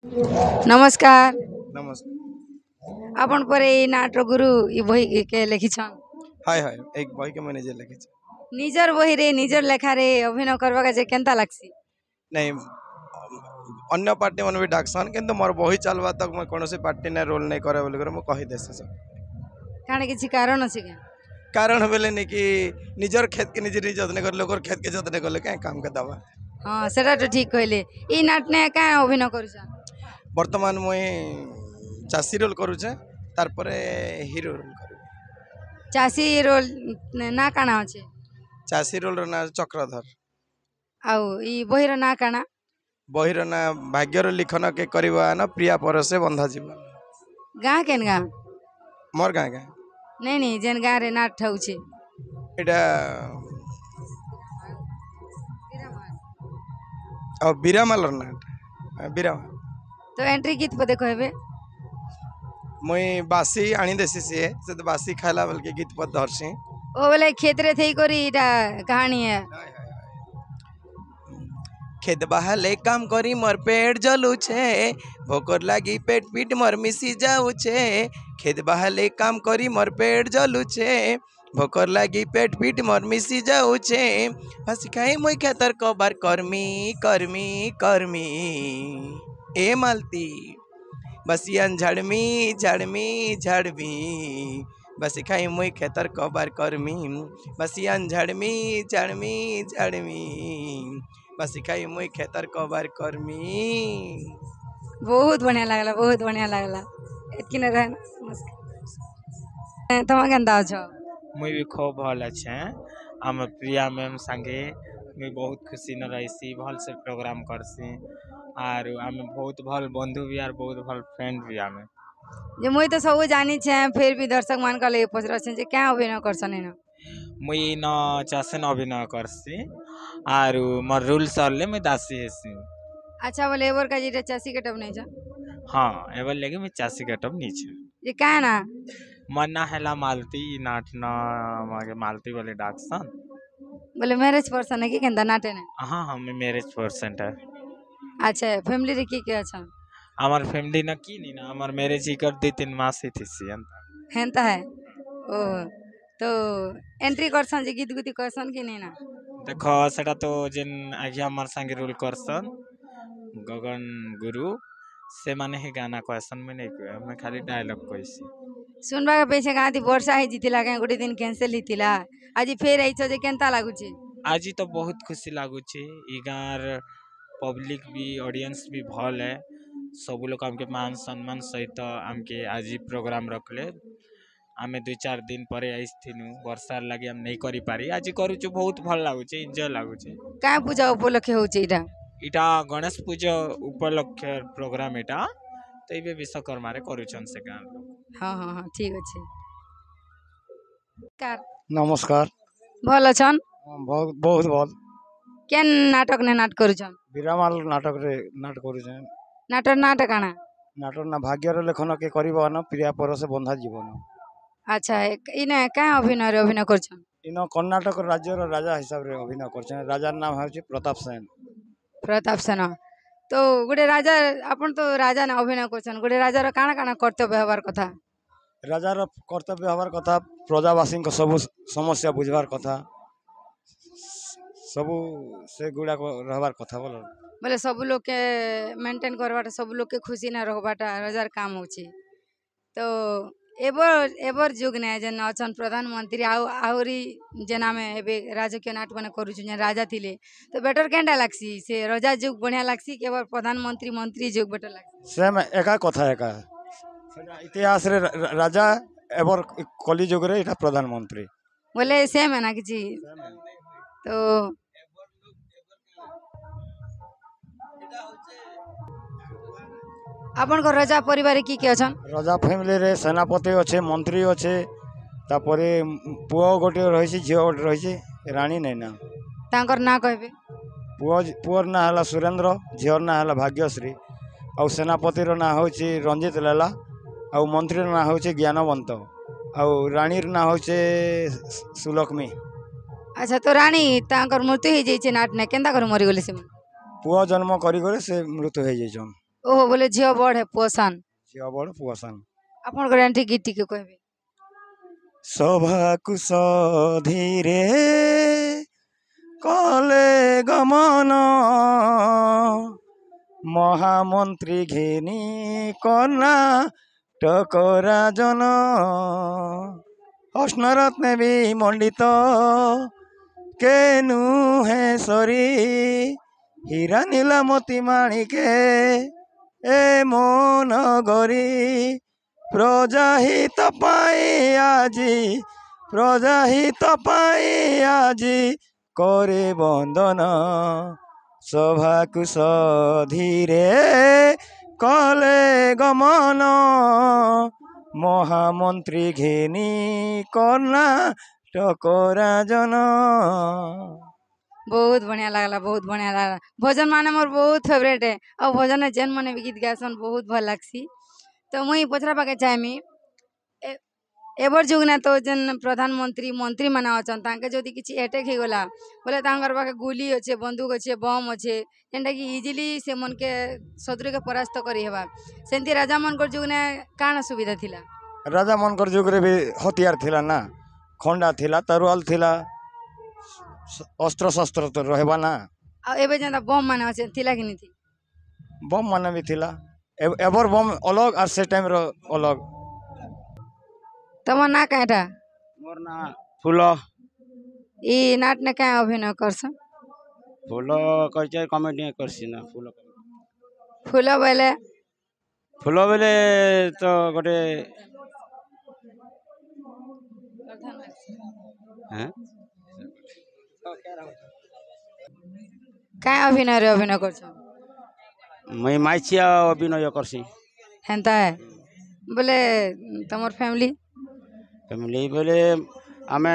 नमस्कार। नमस्कार। अपन पर ई नाट गुरु ई बही के लिखिछन। हाय हाय एक बही के मैं निजे लिखी निजर बही रे निजर लेखा रे अभिनय करबा के जे केनता लागसी। नहीं अन्य पार्टी मन भी डाकसन किंतु मोर बही चलवा तक मैं कौन पार्टी ने रोल नहीं करे बोली मैं कही देसे सब काणे किछि कारण अछि के? कारण बेले नहीं कि निजर खेत के निजे निज जतन कर लोकर खेत के जतन करले क्या काम के दवा। हां सेटा तो ठीक कहले। ई नाट ने का अभिनय करूछन? वर्तमान मुई चासी रोल करूचे तार परे हीरो रोल करू। चासी रोल ना काना अछि? चासी रोल रो ना चक्रधर। आउ ई बही रो ना काना? बहिर ना भाग्यर लिखन के करवा ना प्रिया परसे बंधा जीवन। गाँ केन गाँ? मोर गाँ गाँ नहीं नहीं जेन गाँ रे नाट ठौछे। एटा और बीरामाल ना बीरामाल तो एंट्री गीत पदे कहबे? मुई बासी आनी देसी से तो बासी खाला बोल के गीत पद धरसी। ओ बोले खेत रे थई करी इटा कहानी है। खेत बहाले काम करी मोर पेट जलू छे भोकर लागी पेट पीट मोर मिसी जाऊ छे। खेत बहाले काम करी मोर पेट जलू छे भोकर लागी पेट पीट मोर मिसी जाऊ छे। हसी खाई मुई खेतर कबार कर्मी कर्मी कर्मी ए मालती बसियान झाड़मी झाड़मी झाड़मी बस खाई मुई खेतर कबार कर्मी बसियान झाड़मी झाड़मी झाड़मी बस खाई मुई खेतर कबार कर्मी। बहुत बढ़िया लागला बहुत बढ़िया लागला। एतकी न रहन नमस्कार। तमा केनता अछ? मुई भी खूब भल अच्छे आम प्रिया मैम संगे मुई बहुत खुशी न रहीसी भल से प्रोग्राम करसी आर आम बहुत भल बंधु भी आर बहुत भल फ्रेंड भी आमे। जे मुई तो सब जानी छे फिर भी दर्शक मान का ले पचरा छे जे क्या अभिनय करसन न? मुई न चासन अभिनय करसी आर मोर रूल सरले मुई दासी हेसी। अच्छा बोले एबर का जीटा चासी कटब नहीं जा? हाँ एबर लेगे मुई चासी कटब नीचे जे का ना? मन ना हेला मालती नाट न मागे मालती वाले डाकसन। बोले मैरिज पर्सन है कि केनता नाटे ने? हाँ हाँ मैं मैरिज परसेंट है। अच्छा फैमिली रे की अछन? আমার ফ্যামিলি না কি নি না আমার ম্যারেজ ই কর 2-3 মাস ही थी हेनता है ओ तो एंट्री करसन जे गीत गुती करसन कि नहीं ना? देखो सेटा तो जेन आज्ञा हमार संगे रोल करसन गगन गुरु से माने ही गाना कहसन में नहीं कह मैं खाली डायलॉग कहसी। सुनबा के पेछे गाती वर्षा ही जीतिला के गोटे दिन कैंसिल हितिला आज फेर आइछ जे केनता लागु छे? आज तो बहुत खुशी लागुची ई गार पब्लिक भी ऑडियंस भी भल है सब लोग हमके मान सम्मान सहित हमके आज ही प्रोग्राम रखले आमे 2-4 दिन पर आइथिनु वर्षार लगे हम नहीं करी पारी आज करूछु बहुत भल लागुचे एंजॉय लागुचे। का पूजा उपलक्ष्य होचे इटा? इटा गणेश पूजा उपलक्ष्य प्रोग्राम इटा तो ये विश्वकर्मा रे करूछन से गान लोग। हाँ हाँ हाँ ठीक अच्छे। कार नमस्कार। भल अछन? बहुत बहुत भल केन नाटक ने नाट करूछन? बीरामाल नाटक रे नाट करूछे। नाटक आना? नाटक ना भाग्यर लेखन के करिबा न प्रिया परसे बंधा जीवन। अच्छा इने का अभिनय रे अभिनय करछन? इन कर्नाटक राज्य रो राजा हिसाब रे अभिनय करछे। राजार नाम है प्रताप सेन। प्रताप सेना तो गोटे राजा अपन तो राजा ना अभिनय करछन गोटे राजा रो काना काना कर्तव्य हबार कथा? राजार कर्तव्य हबार कथा प्रजावासी को सब समस्या बुझबार कथा सब से गुड़ा को रहबार कथा बोल बोले सब लोग के मेंटेन करवाटा सब लोग के खुशी ना रहबाटा राजार काम होची। तो एबर एबर जुग ने जेन अछन प्रधानमंत्री आउरी जेना में एबे राजकीय नाटक ने करू छ राजा थिले तो बेटर केंडा लागसी से राजा जुग बढ़िया लागसी के एबर प्रधानमंत्री मंत्री जुग बेटर लागसी? सेम एका कथा एका इतिहास रे राजा एबर कली जुग रे इटा प्रधानमंत्री बोले सेम है ना किछि? तो अपन को राजा परिवार की अछन? राजा फैमिली रे सेनापति अच्छे मंत्री अच्छे तापरे पुओ गोटे रही झील गोटे रही रानी नहीं ना तांकर ना कहबे? पुअर ना है सुरेंद्र झीर ना है भाग्यश्री आउ सेनापति ना हूँ रंजित लेला आउ मंत्री ना हूँ ज्ञानवंत आउ रानी ना हूँ सुलक्ष्मी। अच्छा तो रानी तांकर मृत्यु हो जाइए नाट ने केंता कर मरी गले से? पुओ जन्म करी से मृत्यु हो जाइछन। ओहो बोले झील बड़ है पोषण ଝିଅ ବଡ଼ ପୁଅ ସାନ। आपन एंट्री गीत टिके कहबे ସଭାକୁ ସଧୀରେ କଲେ ଗମନ ମହାମନ୍ତ୍ରୀ ଘେନି କର୍ଣ୍ଣା ଟକରାଜନ ଅଷ୍ଣରତ୍ନେ ବିମଣ୍ଡିତ କେନୁ ହେ ସରି ହୀରା ନୀଳ ମୋତି ମାଣିକେ ଏ ମୋ ନଗରୀ ପ୍ରଜାହିତ ପାଇଁ ଆଜି ପ୍ରଜାହିତ ପାଇଁ ଆଜି করে বন্দন সভাକୁ সধীরে কলে গমন মহামন্ত্রী ঘেনি কর্ণা টকরাজন। बहुत बढ़िया लगला बहुत बढ़िया लगला भजन माने मोर बहुत फेवरेट है और भजन में जेन मने भी गीत गासन बहुत भल लागसी तो मुई पचरा पाके चाहमी एबर जुग ना तो जेन प्रधानमंत्री मंत्री माने अछन तांके जदी किछि अटैक हे गला बोले तांकर पाके गुली अच्छे बंदूक अच्छे बम अच्छे जेनटा कि इजिली से मन के शत्रु के परास्त करी हेबा सेंती राजा मनकर जुग ने काना सुविधा थिला राजा मनकर जुगरे भी हथियार थिला ना खंडा थिला तरुआल थिला अस्त्र शस्त्र तो रहबा ना आ एबे जेंता बम माने अच्छे थिला कि नहीं थी बम माने भी थिला एबर बम अलग और से टाइम रो अलग। तमर ना काटा मोर ना फूल ई नाट ने का अभिनय करस फूल कर कमेडी करसी ना फूल फूल बेले फूल बेले तो गोटे हैं का अभिनय रे अभिनय करस मैं माइचिया अभिनय करसी हेंता है बोले तमर फैमिली फैमिली बेले आमे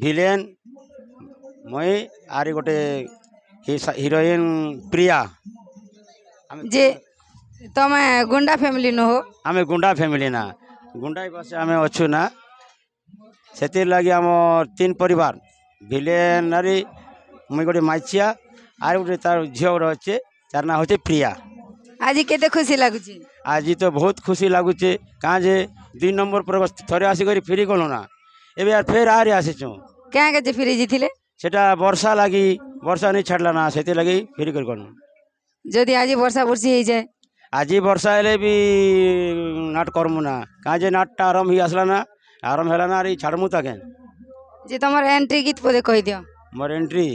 विलेन मैं आरी गोटे हिरोइन प्रिया जे तमे गुंडा फैमिली न हो आमे गुंडा फैमिली ना गुंडा बस आमे अच्छु ना से लगे आम तीन परिवार विलेन आरी मुई गोटे माइचिया आर गोटे तार झील गोटे अच्छे तार ना होचे प्रिया। आज केते खुशी लागुची आज तो बहुत खुशी लगुचे कहाँ जे 2 नंबर पर थरे आसिक फिरी गलु ना एबे यार फेर आरे आसीचु क्या के फिरी जीथिले सेटा वर्षा लगी वर्षा नहीं छाड़ला ना से लगी फिरी कर गलु जदि आज वर्षा वर्षी हो जाए आज वर्षा हेले भी नाट करमु ना कहाँ जे नाटटा आरंभ ही आसला ना आरंभ है ना छाड़मु ताके जे तमर एंट्री गीत पदे कहि दियो मोर एंट्री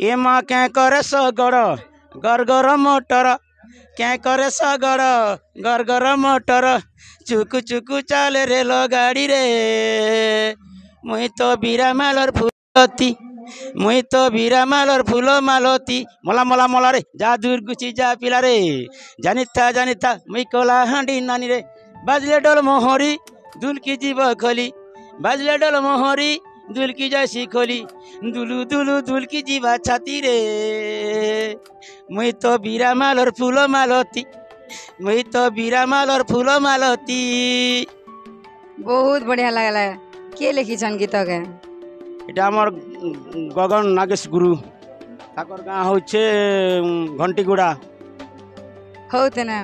ए माँ क्या करे सगड़ गरगर मोटर क्या करे सगड़ गरगर मोटर चुकु चुकु चाले रेल गाड़ी रे मुई तो बीरा मालर फूलती मुई तो बीरा मालर फूल मालती मला मला मला रे जा दूर गुची जा पिला रे जानिता मुई कला हांडी नानी रे बाजले डोल मोहरी दुल की जीव खोली बाजले डोल मोहरी दुल की जैसी खोली दुलू दुलू दुल की जीवा छाती रे मुई तो बीरा माल और फूल मालती मुई तो बीरा माल और फूल मालती। बहुत बढ़िया लगला के लिखी छन गीत के এটা আমার গগন নাগেশ গুরু তাকর গাঁ হচ্ছে ঘণ্টিগুড়া होते ना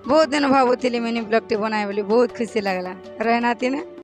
बहुत दिन भावुथिली मिनी ब्लॉग टी बनाए बोली बहुत खुशी लगला रहना थी ना।